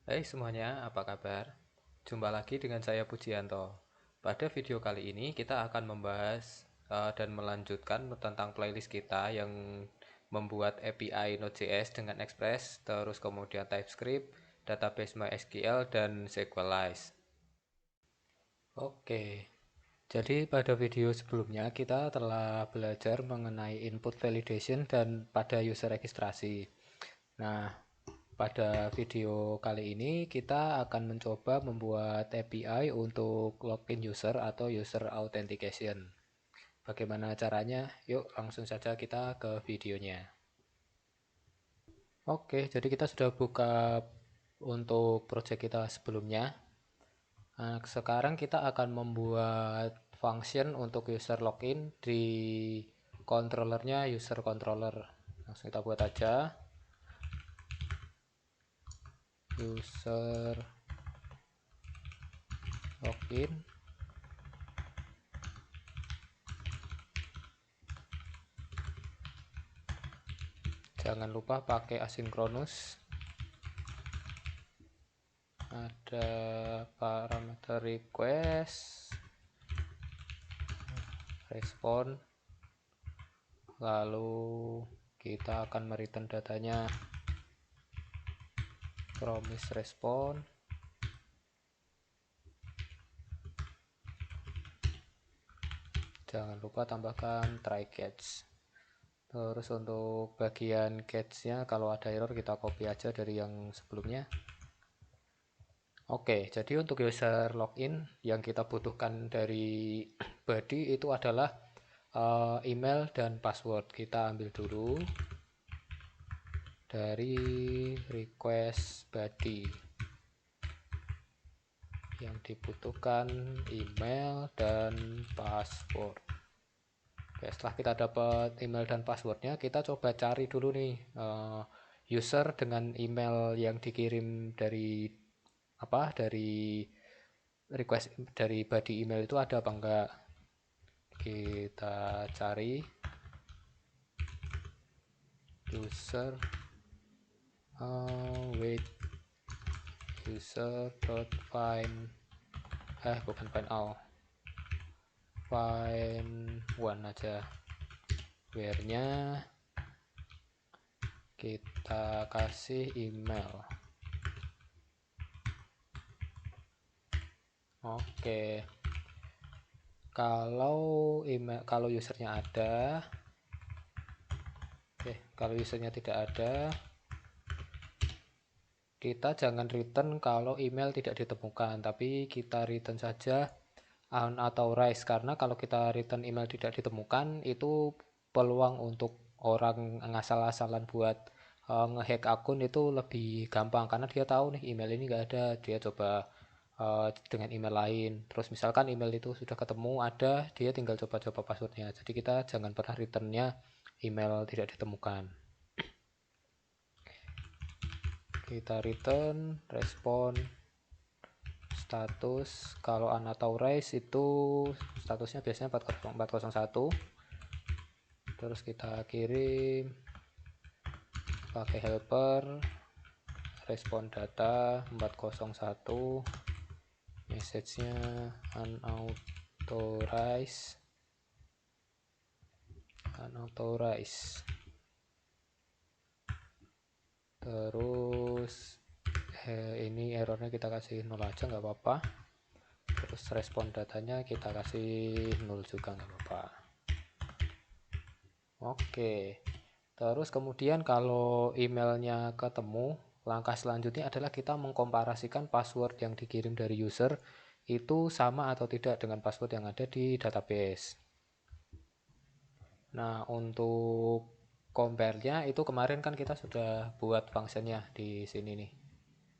Hai semuanya, apa kabar? Jumpa lagi dengan saya Pujianto. Pada video kali ini kita akan membahas dan melanjutkan tentang playlist kita yang membuat API Node.js dengan Express, terus kemudian TypeScript, database MySQL, dan SQLite. Oke, jadi pada video sebelumnya kita telah belajar mengenai input validation dan pada user registrasi. Nah, pada video kali ini kita akan mencoba membuat API untuk login user atau user authentication. Bagaimana caranya? Yuk langsung saja kita ke videonya. Oke, jadi kita sudah buka untuk project kita sebelumnya. Nah, sekarang kita akan membuat function untuk user login di controllernya user controller. Langsung kita buat aja user login. Jangan lupa pakai asynchronous. Ada parameter request, respon, lalu kita akan mereturn datanya promise respon. Jangan lupa tambahkan try catch. Terus untuk bagian catch-nya kalau ada error kita copy aja dari yang sebelumnya. Oke, jadi untuk user login yang kita butuhkan dari body itu adalah email dan password. Kita ambil dulu dari request body. Yang dibutuhkan email dan password. Oke, setelah kita dapat email dan passwordnya, kita coba cari dulu nih user dengan email yang dikirim dari request dari body email itu ada apa enggak. Kita cari user wait user.find bukan find all, find one aja, where-nya kita kasih email. Oke, kalau usernya ada, kalau usernya tidak ada, kita jangan return kalau email tidak ditemukan, tapi kita return saja unauthorized, karena kalau kita return email tidak ditemukan itu peluang untuk orang ngasal-asalan buat ngehack akun itu lebih gampang, karena dia tahu nih email ini nggak ada, dia coba dengan email lain. Terus misalkan email itu sudah ketemu ada, dia tinggal coba-coba passwordnya. Jadi kita jangan pernah returnnya email tidak ditemukan. Kita return respon status. Kalau unauthorized itu statusnya biasanya 401. Terus kita kirim pakai helper respon data 401, message-nya unauthorized. Terus ini errornya kita kasih 0 aja nggak apa-apa. Terus respon datanya kita kasih 0 juga nggak apa-apa. Oke, terus kemudian kalau emailnya ketemu, langkah selanjutnya adalah kita mengkomparasikan password yang dikirim dari user itu sama atau tidak dengan password yang ada di database. Nah, untuk compare-nya itu kemarin kan kita sudah buat fungsinya di sini nih,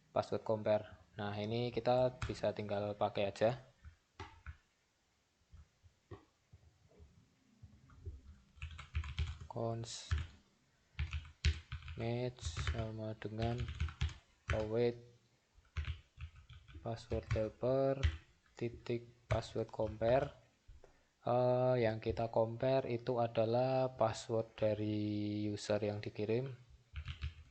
password compare. Nah, ini kita bisa tinggal pakai aja. Const match sama dengan await password helper titik password compare. Yang kita compare itu adalah password dari user yang dikirim.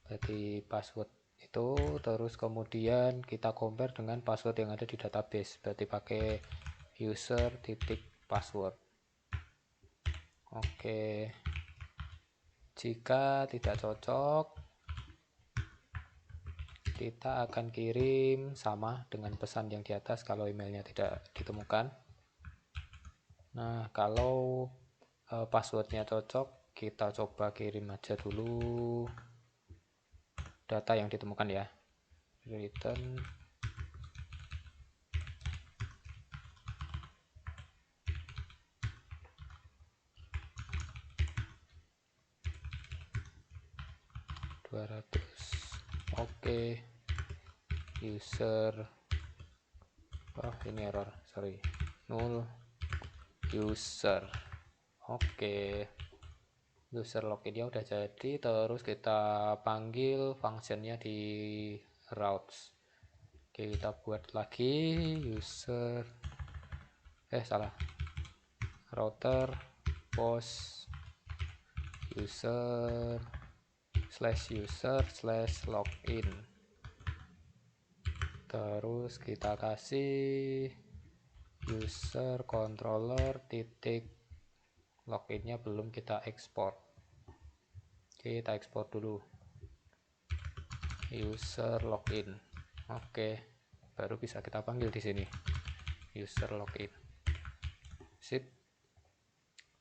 Jadi password itu, terus kemudian kita compare dengan password yang ada di database, berarti pakai user titik password. Oke, jika tidak cocok kita akan kirim sama dengan pesan yang di atas kalau emailnya tidak ditemukan. Nah, kalau passwordnya cocok, kita coba kirim aja dulu data yang ditemukan ya. Return (200). Oke, user, ini error, sorry, null user. Oke, user loginnya udah jadi, terus kita panggil functionnya di routes. Oke, kita buat lagi user, salah, router post user slash login, terus kita kasih user controller titik loginnya belum kita ekspor. Oke, kita ekspor dulu user login. Oke, baru bisa kita panggil di sini user login. Sip.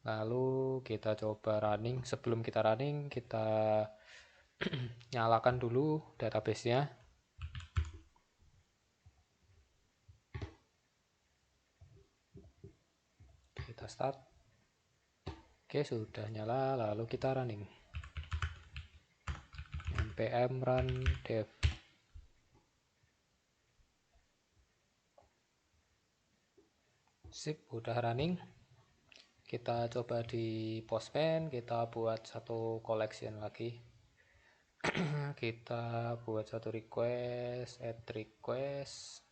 Lalu kita coba running. Sebelum kita running, kita nyalakan dulu database-nya. Kita start. Oke, sudah nyala, lalu kita running. npm run dev. Sip, udah running. Kita coba di Postman, kita buat satu collection lagi. Kita buat satu request, add request.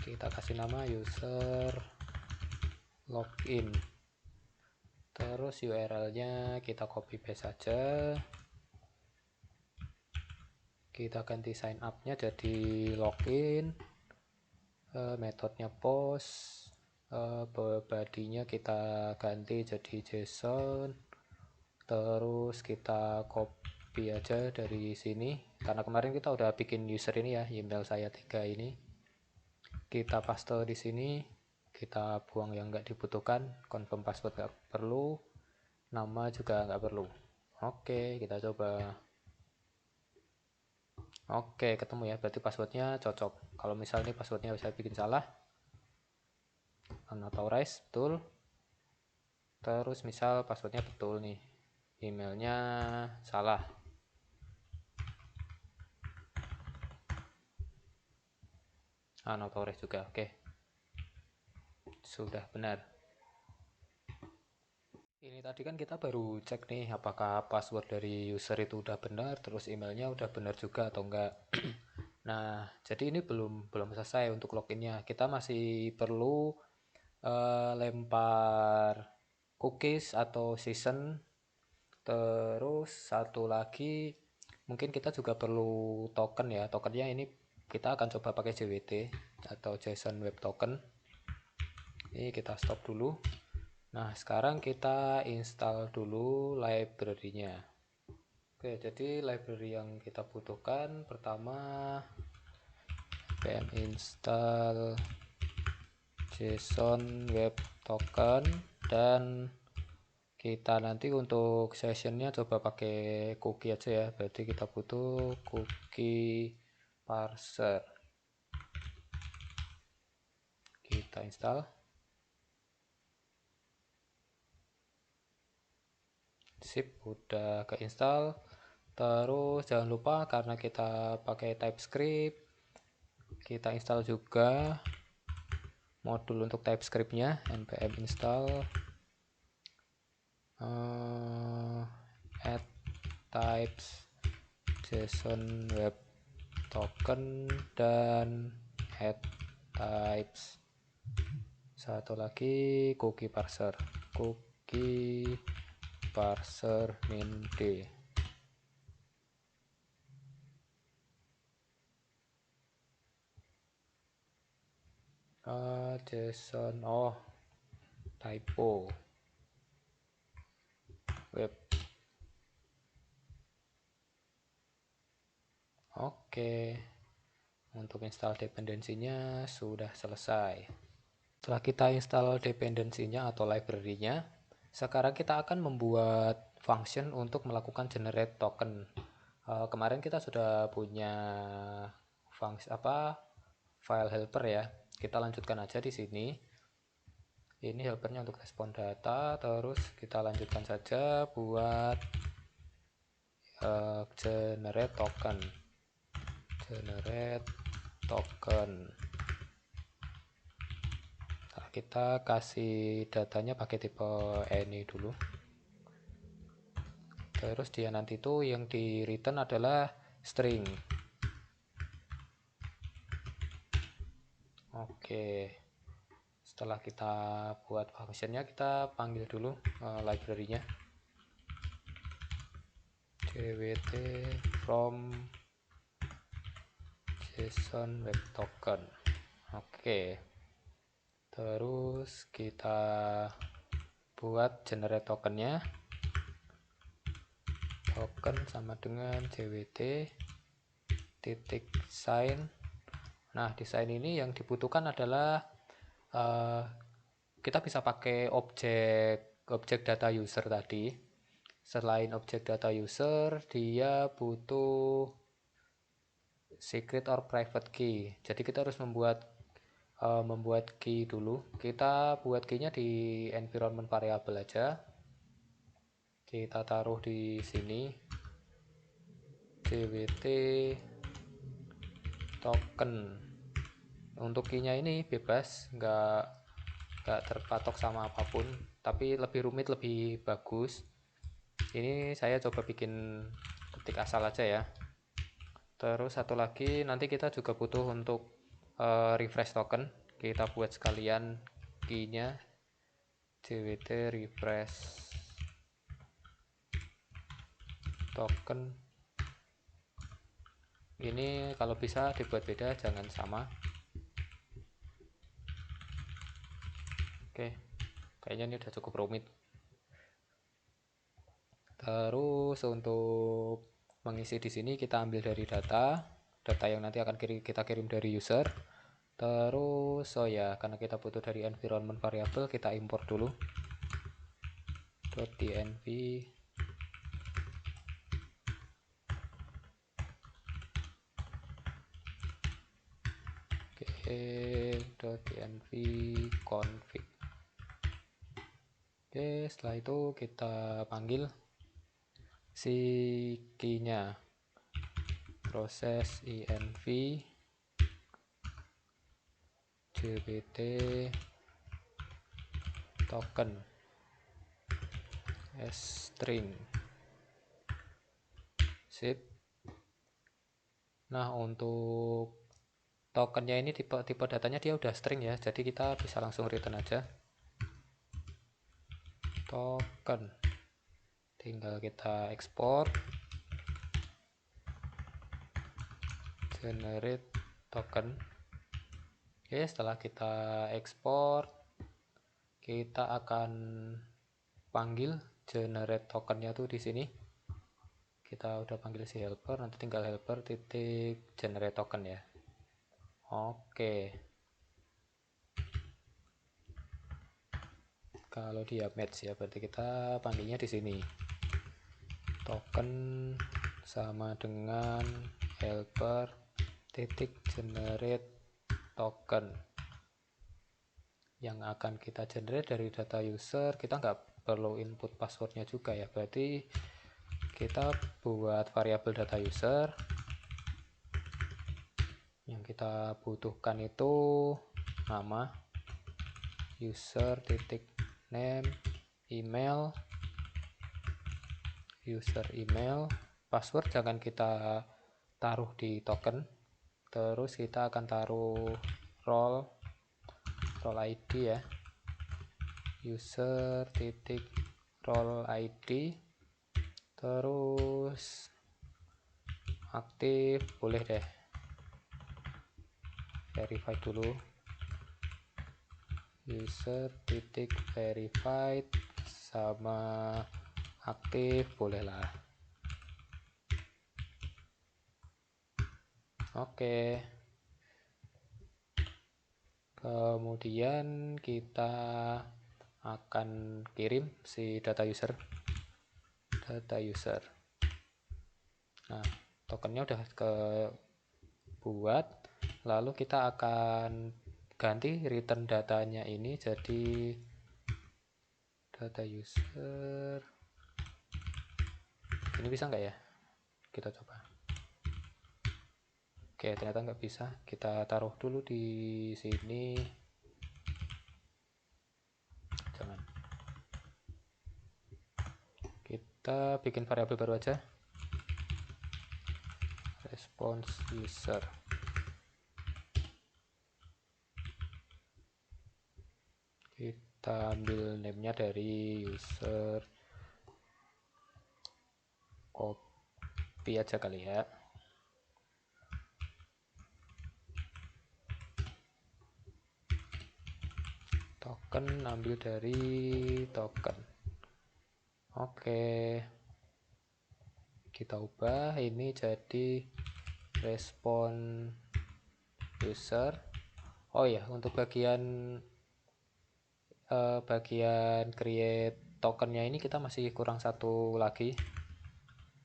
Kita kasih nama user login. Terus URL-nya kita copy paste saja. Kita ganti sign up-nya jadi login. Metodenya post. Body-nya kita ganti jadi JSON. Terus kita copy aja dari sini. Karena kemarin kita udah bikin user ini ya, email saya 3 ini. Kita paste di sini. Kita buang yang nggak dibutuhkan, confirm password nggak perlu, nama juga nggak perlu. Oke, kita coba. Oke, ketemu ya, berarti passwordnya cocok. Kalau misalnya passwordnya bisa bikin salah, unauthorized betul, terus misal passwordnya betul nih, emailnya salah, unauthorized juga. Oke, sudah benar. Ini tadi kan kita baru cek nih apakah password dari user itu udah benar, terus emailnya udah benar juga atau enggak. Nah, jadi ini belum selesai untuk loginnya. Kita masih perlu lempar cookies atau season. Terus satu lagi mungkin kita juga perlu token ya. Tokennya ini kita akan coba pakai JWT atau JSON Web Token. Ini kita stop dulu. Nah, sekarang kita install dulu library-nya. Oke, jadi library yang kita butuhkan pertama npm install JSON Web Token, dan kita nanti untuk sessionnya coba pakai cookie aja ya, berarti kita butuh cookie parser. Kita install. Sip, udah keinstall. Terus jangan lupa karena kita pakai TypeScript, kita install juga modul untuk TypeScript-nya, npm install add types JSON Web Token dan add types. Satu lagi cookie parser min d. JSON, oh typo, web. Oke, untuk install dependensinya sudah selesai. Setelah kita install dependensinya atau library-nya, sekarang kita akan membuat function untuk melakukan generate token. Kemarin kita sudah punya file helper ya. Kita lanjutkan aja di sini. Ini helpernya untuk respon data, terus kita lanjutkan saja buat generate token. Nah, kita kasih datanya pakai tipe any dulu. Terus dia nanti itu yang di return adalah string. Oke, setelah kita buat functionnya, kita panggil dulu library-nya, jwt from json web token. Oke, terus kita buat generate tokennya, token sama dengan jwt titik sign. Nah, di sign ini yang dibutuhkan adalah kita bisa pakai objek data user tadi. Selain objek data user, dia butuh secret or private key. Jadi kita harus membuat key dulu. Kita buat key-nya di environment variable aja. Kita taruh di sini jwt token. Untuk key-nya ini bebas, nggak terpatok sama apapun, tapi lebih rumit lebih bagus. Ini saya coba bikin ketik asal aja ya. Terus satu lagi, nanti kita juga butuh untuk refresh token. Kita buat sekalian key-nya jwt refresh token. Ini kalau bisa dibuat beda, jangan sama. Oke, kayaknya ini udah cukup rumit. Terus untuk mengisi di sini kita ambil dari data yang nanti akan kita kirim dari user. Terus oh ya, karena kita butuh dari environment variable, kita import dulu .dnv .dnv config. Oke, setelah itu kita panggil si key-nya, proses env jwt token string. Sip. Nah, untuk tokennya ini tipe datanya dia udah string ya, jadi kita bisa langsung return aja token. Tinggal kita ekspor generate token. Oke, setelah kita ekspor, kita akan panggil generate tokennya tuh di sini. Kita udah panggil si helper, nanti tinggal helper titik generate token ya. Oke, kalau dia match ya, berarti kita panggilnya di sini token sama dengan helper titik generate token. Yang akan kita generate dari data user, kita nggak perlu input passwordnya juga ya, berarti kita buat variabel data user. Yang kita butuhkan itu nama, user titik name, email, user email, password jangan kita taruh di token. Terus kita akan taruh role ID ya, user titik role ID. Terus aktif boleh deh, verify dulu. user titik verified sama aktif bolehlah. Oke, kemudian kita akan kirim si data user. Nah, tokennya udah kebuat, lalu kita akan ganti return datanya ini jadi data user. Ini bisa nggak ya? Kita coba. Oke, ternyata nggak bisa. Kita taruh dulu di sini. Jangan. Kita bikin variabel baru aja. Response user. Kita ambil name-nya dari user. Copy aja kali ya. Token ambil dari token. Oke, kita ubah ini jadi respon user. Oh ya, untuk bagian create tokennya ini kita masih kurang satu lagi.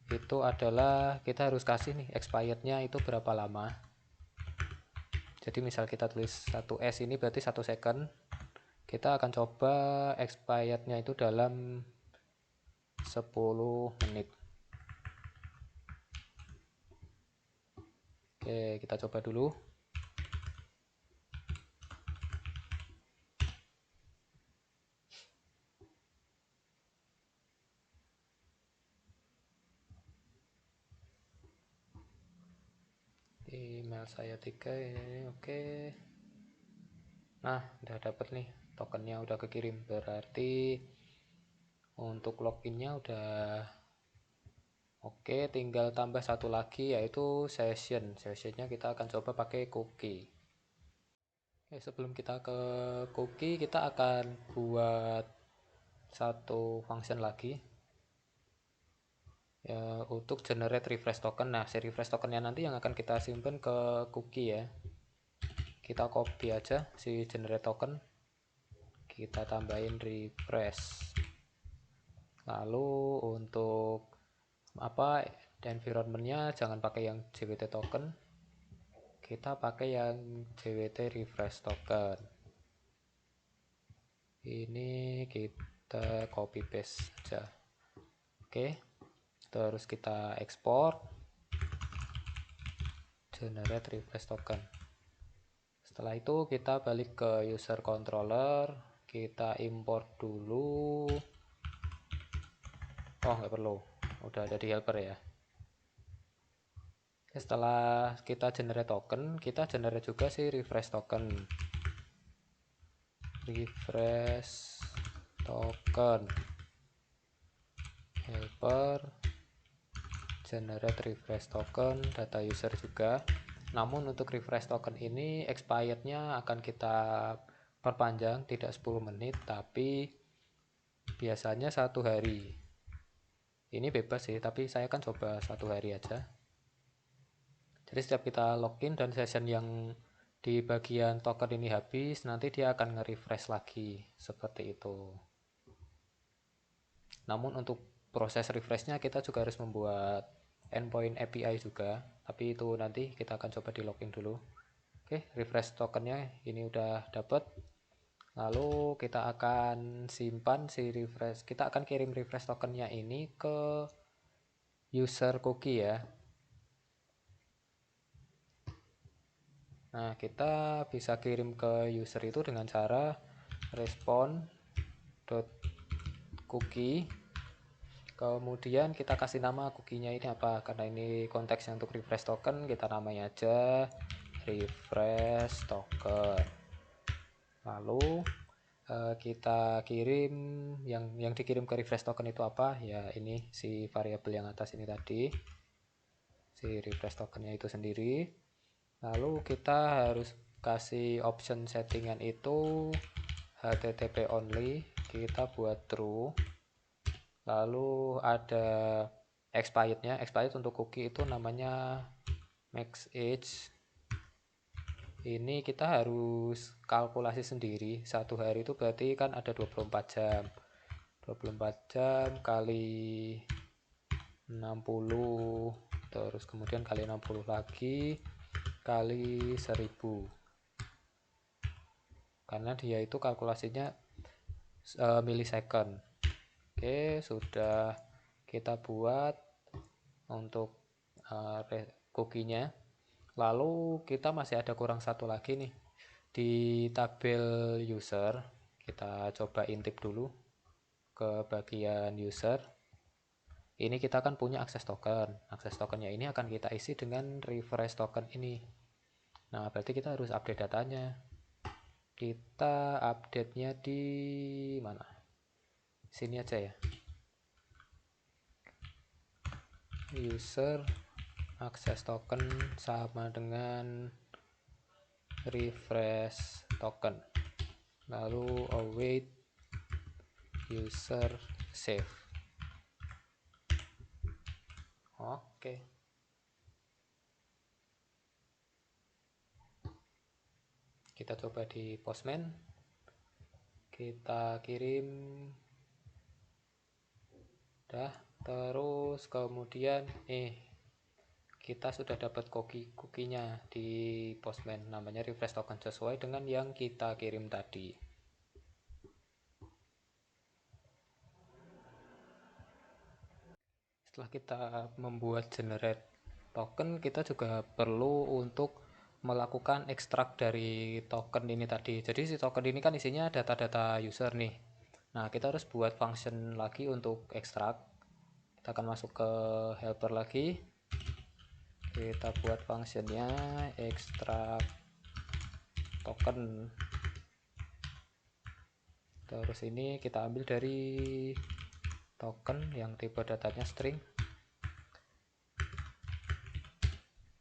Itu adalah kita harus kasih nih expirednya itu berapa lama. Jadi misal kita tulis 1S ini berarti 1 second. Kita akan coba expirednya itu dalam 10 menit. Oke, kita coba dulu. Email saya 3 ini oke. Nah, udah dapet nih tokennya, udah kekirim. Berarti untuk loginnya udah oke. Tinggal tambah satu lagi yaitu sessionnya kita akan coba pakai cookie. Oke, sebelum kita ke cookie, kita akan buat satu function lagi ya untuk generate refresh token. Nah, si refresh tokennya nanti yang akan kita simpan ke cookie ya. Kita copy aja si generate token, kita tambahin refresh. Lalu untuk apa environmentnya jangan pakai yang JWT token, kita pakai yang JWT refresh token. Ini kita copy paste aja. Oke, terus kita ekspor generate refresh token. Setelah itu kita balik ke user controller, kita import dulu. Oh, nggak perlu, udah ada di helper ya. Setelah kita generate token, kita generate juga si refresh token. Refresh token helper generate refresh token data user juga. Namun untuk refresh token ini expirednya akan kita perpanjang, tidak 10 menit tapi biasanya 1 hari. Ini bebas sih, tapi saya kan coba 1 hari aja. Jadi setiap kita login dan session yang di bagian token ini habis, nanti dia akan nge-refresh lagi seperti itu. Namun untuk proses refreshnya kita juga harus membuat endpoint API juga, tapi itu nanti kita akan coba di login dulu. Oke, refresh tokennya ini udah dapet. Lalu kita akan simpan si refresh, kita akan kirim refresh tokennya ini ke user cookie ya. Nah, kita bisa kirim ke user itu dengan cara respond.cookie. Kemudian kita kasih nama cookie-nya ini apa? Karena ini konteksnya untuk refresh token, kita namanya aja refresh token. Lalu kita kirim yang dikirim ke refresh token itu apa? Ya ini si variabel yang atas ini tadi. Si refresh tokennya itu sendiri. Lalu kita harus kasih option settingan itu HTTP only, kita buat true. Lalu ada expirednya, expired untuk cookie itu namanya max age. Ini kita harus kalkulasi sendiri, satu hari itu berarti kan ada 24 jam 24 jam kali 60, terus kemudian kali 60 lagi kali 1000, karena dia itu kalkulasinya milisecond. Oke, sudah kita buat untuk cookie-nya. Lalu kita masih ada kurang satu lagi nih di tabel user. Kita coba intip dulu ke bagian user. Ini kita kan punya akses token. Akses tokennya ini akan kita isi dengan refresh token ini. Nah, berarti kita harus update datanya. Kita update-nya di mana? Sini aja ya. User akses token sama dengan refresh token, lalu await user save. Oke, kita coba di Postman, kita kirim, dah. Terus kemudian kita sudah dapat cookie-nya di Postman, namanya refresh token sesuai dengan yang kita kirim tadi. Setelah kita membuat generate token, kita juga perlu untuk melakukan ekstrak dari token ini tadi. Jadi si token ini kan isinya data-data user nih. Nah, kita harus buat function lagi untuk ekstrak. Kita akan masuk ke helper lagi. Kita buat functionnya extract token. Terus ini kita ambil dari token yang tipe datanya string.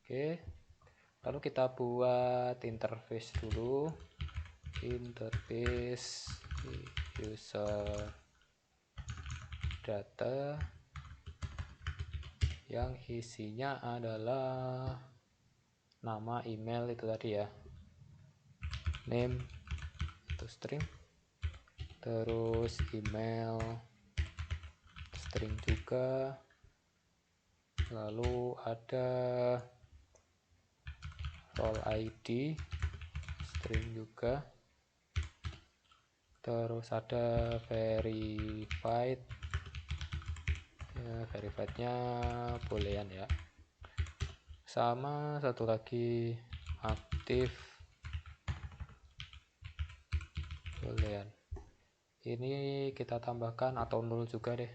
Oke, lalu kita buat interface dulu. Interface user data yang isinya adalah nama, email itu tadi ya, name itu string, terus email string juga, lalu ada role ID string juga, terus ada verified ya, verifiednya boolean ya, sama satu lagi aktif boolean. Ini kita tambahkan atau nol juga deh,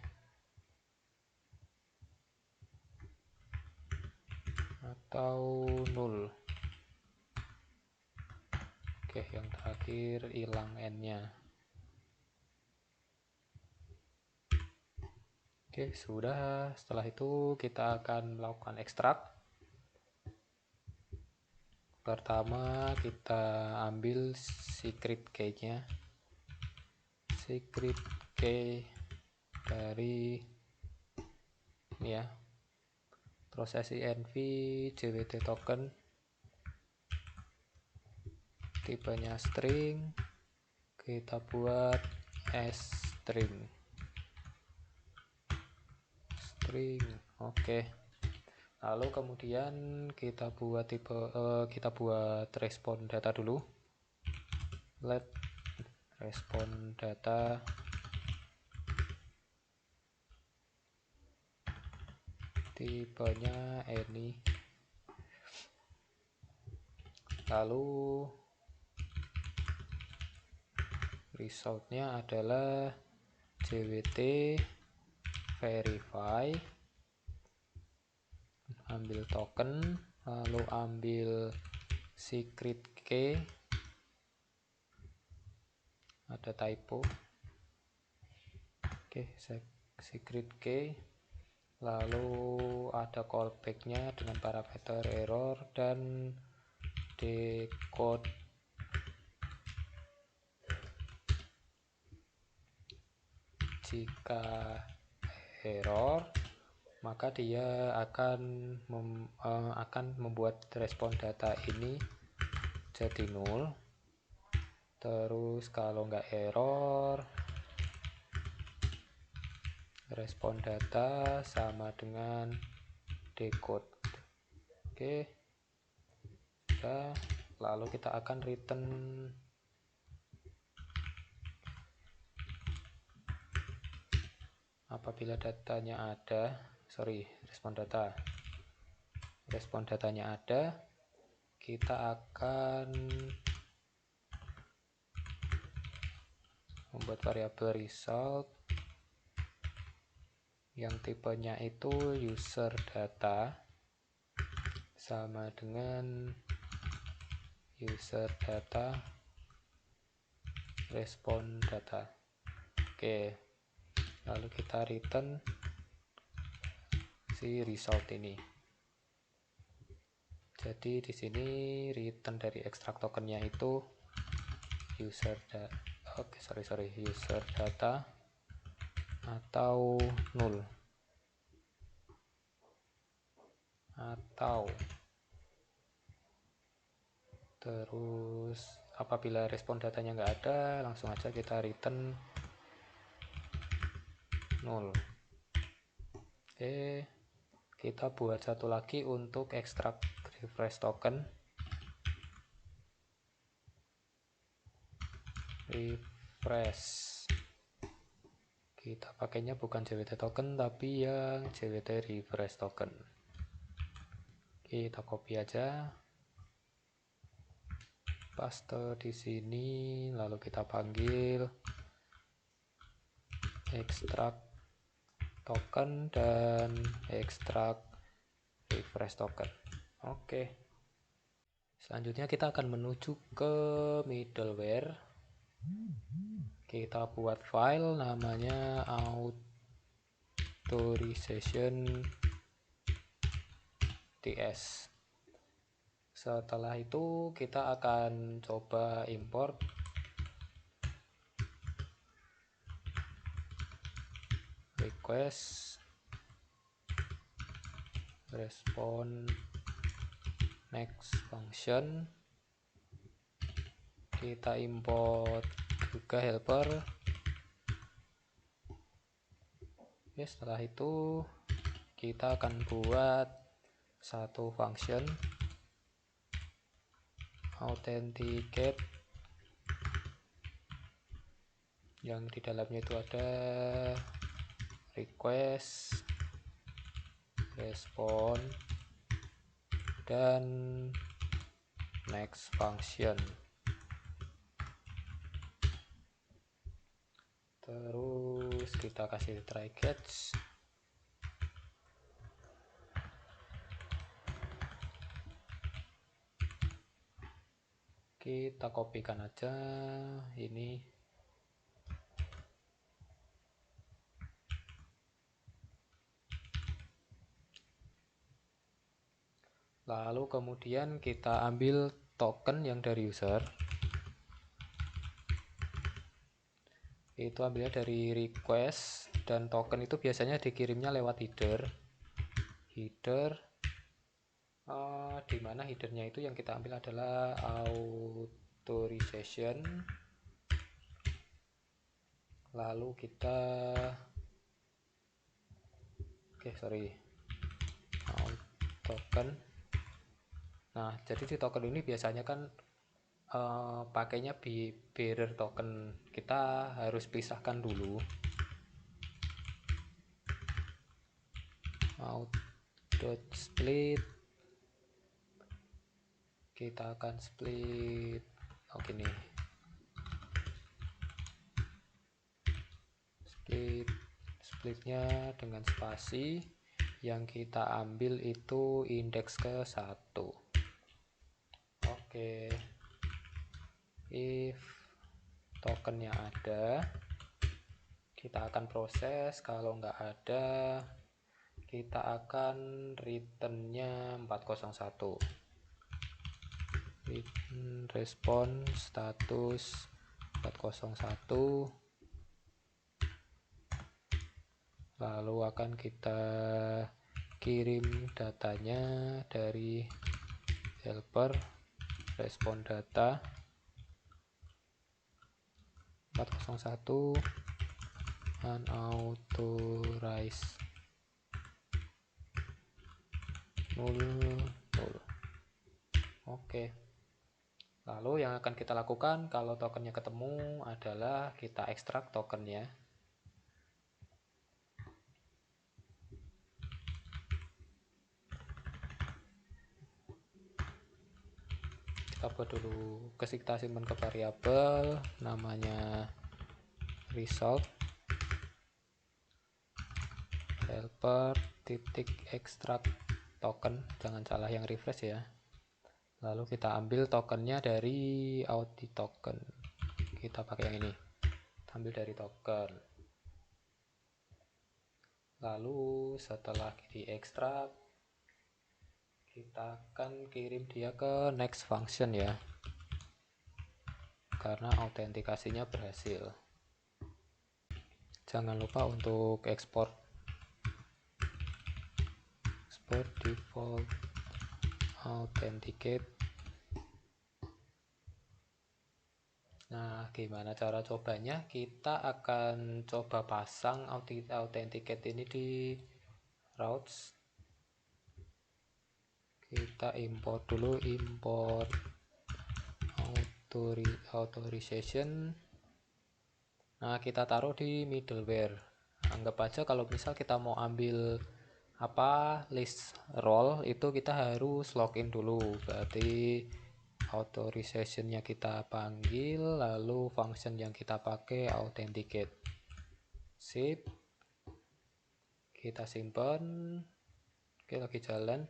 atau nol. Oke, yang terakhir hilang n-nya. Oke, sudah. Setelah itu kita akan melakukan ekstrak. Pertama kita ambil secret key-nya. Secret key dari ini ya, proses env jwt token, tipenya string, kita buat string. Oke. Lalu kemudian kita buat respon data dulu. Let respon data tipenya any. Lalu resultnya adalah jwt verify, ambil token, lalu ambil secret key, ada typo, oke, secret key, lalu ada callbacknya dengan parameter error dan decode Jika error, maka dia akan membuat respon data ini jadi 0. Terus kalau nggak error, respon data sama dengan decode. Oke, ya, lalu kita akan return apabila datanya ada, respon datanya ada, kita akan membuat variabel result yang tipenya itu user data sama dengan user data respon data. Oke, lalu kita return si result ini. Jadi di sini return dari extract tokennya itu user data atau 0, atau terus apabila respon datanya nggak ada, langsung aja kita return 0. Oke, kita buat satu lagi untuk ekstrak refresh token. Kita pakainya bukan JWT token tapi yang JWT refresh token. Kita copy aja, paste di sini, lalu kita panggil ekstrak token dan ekstrak refresh token. Oke, selanjutnya kita akan menuju ke middleware. Kita buat file namanya authorization.ts. Setelah itu kita akan coba import request respond next function. Kita import juga helper. Oke, setelah itu kita akan buat satu function authenticate yang di dalamnya itu ada request, respond, dan next function. Terus kita kasih try catch. Kita kopikan aja ini. Lalu kemudian kita ambil token yang dari user. Itu ambilnya dari request, dan token itu biasanya dikirimnya lewat header. Di mana headernya itu yang kita ambil adalah authorization. Lalu kita token. Nah, jadi di token ini biasanya kan pakainya bearer token. Kita harus pisahkan dulu. Out.split. Kita akan split gini. Splitnya dengan spasi. Yang kita ambil itu indeks ke 1. Oke, if tokennya ada, kita akan proses. Kalau nggak ada, kita akan returnnya 401. Respon status 401 lalu akan kita kirim datanya dari helper respon data 401 unauthorized 00. Oke. Lalu yang akan kita lakukan kalau tokennya ketemu adalah kita ekstrak tokennya. Kita buat dulu, kita simpan ke variabel namanya result helper titik extract token, jangan salah yang refresh ya. Lalu kita ambil tokennya dari audi token, kita pakai yang ini, ambil dari token. Lalu setelah diekstrak kita akan kirim dia ke next function ya, karena autentikasinya berhasil. Jangan lupa untuk ekspor default authenticate. Nah, gimana cara cobanya? Kita akan coba pasang authenticate ini di routes. Kita import dulu, import authorization. Nah, kita taruh di middleware. Anggap aja kalau misal kita mau ambil list role, itu kita harus login dulu. Berarti authorizationnya kita panggil, lalu function yang kita pakai authenticate. Sip, kita simpan. Oke, lagi jalan.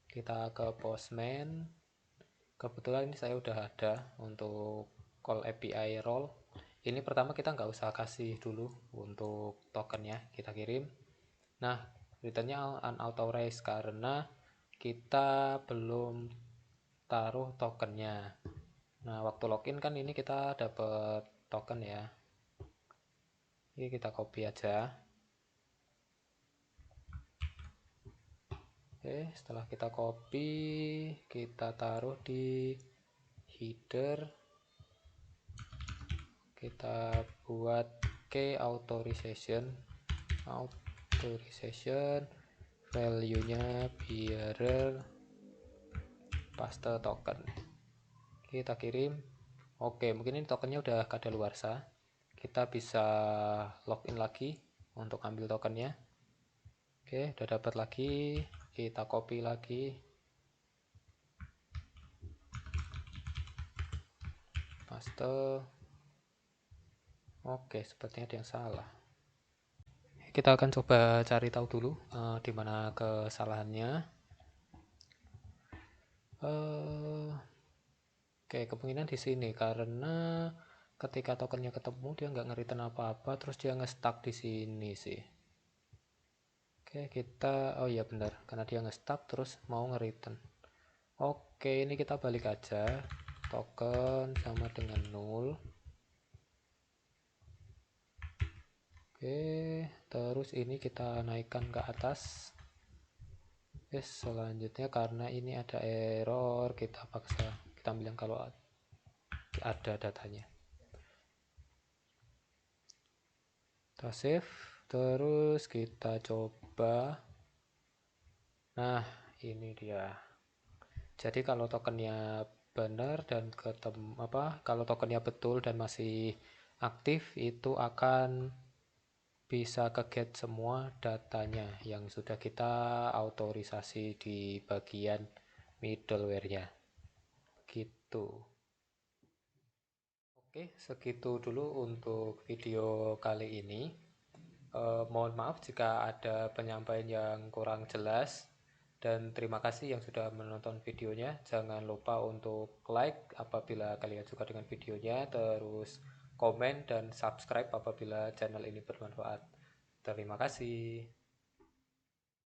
Kita ke Postman. Kebetulan ini saya udah ada untuk call API role. Ini pertama kita nggak usah kasih dulu untuk tokennya, kita kirim. Nah, returnnya unauthorized karena kita belum taruh tokennya. Nah, waktu login kan ini kita dapat token ya. Ini kita copy aja. Oke, setelah kita copy, kita taruh di header. Kita buat key authorization value-nya bearer paste token. Kita kirim. Oke, mungkin ini tokennya udah kadaluarsa. Kita bisa login lagi untuk ambil tokennya. Oke, udah dapat lagi. Kita copy lagi, paste. Oke, sepertinya ada yang salah. Kita akan coba cari tahu dulu di mana kesalahannya. Oke, kemungkinan di sini karena ketika tokennya ketemu dia nggak nge-return apa-apa, terus dia nge-stuck di sini sih. Oke, kita iya benar, karena dia nge-stuck terus mau nge-return. Oke, ini kita balik aja, token sama dengan 0. Oke, terus ini kita naikkan ke atas. Selanjutnya karena ini ada error, kita bilang kalau ada datanya. Kita save, terus kita coba. Nah, ini dia. Jadi kalau tokennya benar dan kalau tokennya betul dan masih aktif, itu akan bisa ke-get semua datanya yang sudah kita autorisasi di bagian middleware-nya. Gitu. Oke, segitu dulu untuk video kali ini. Mohon maaf jika ada penyampaian yang kurang jelas, dan terima kasih yang sudah menonton videonya. Jangan lupa untuk like apabila kalian suka dengan videonya, terus komen dan subscribe apabila channel ini bermanfaat. Terima kasih.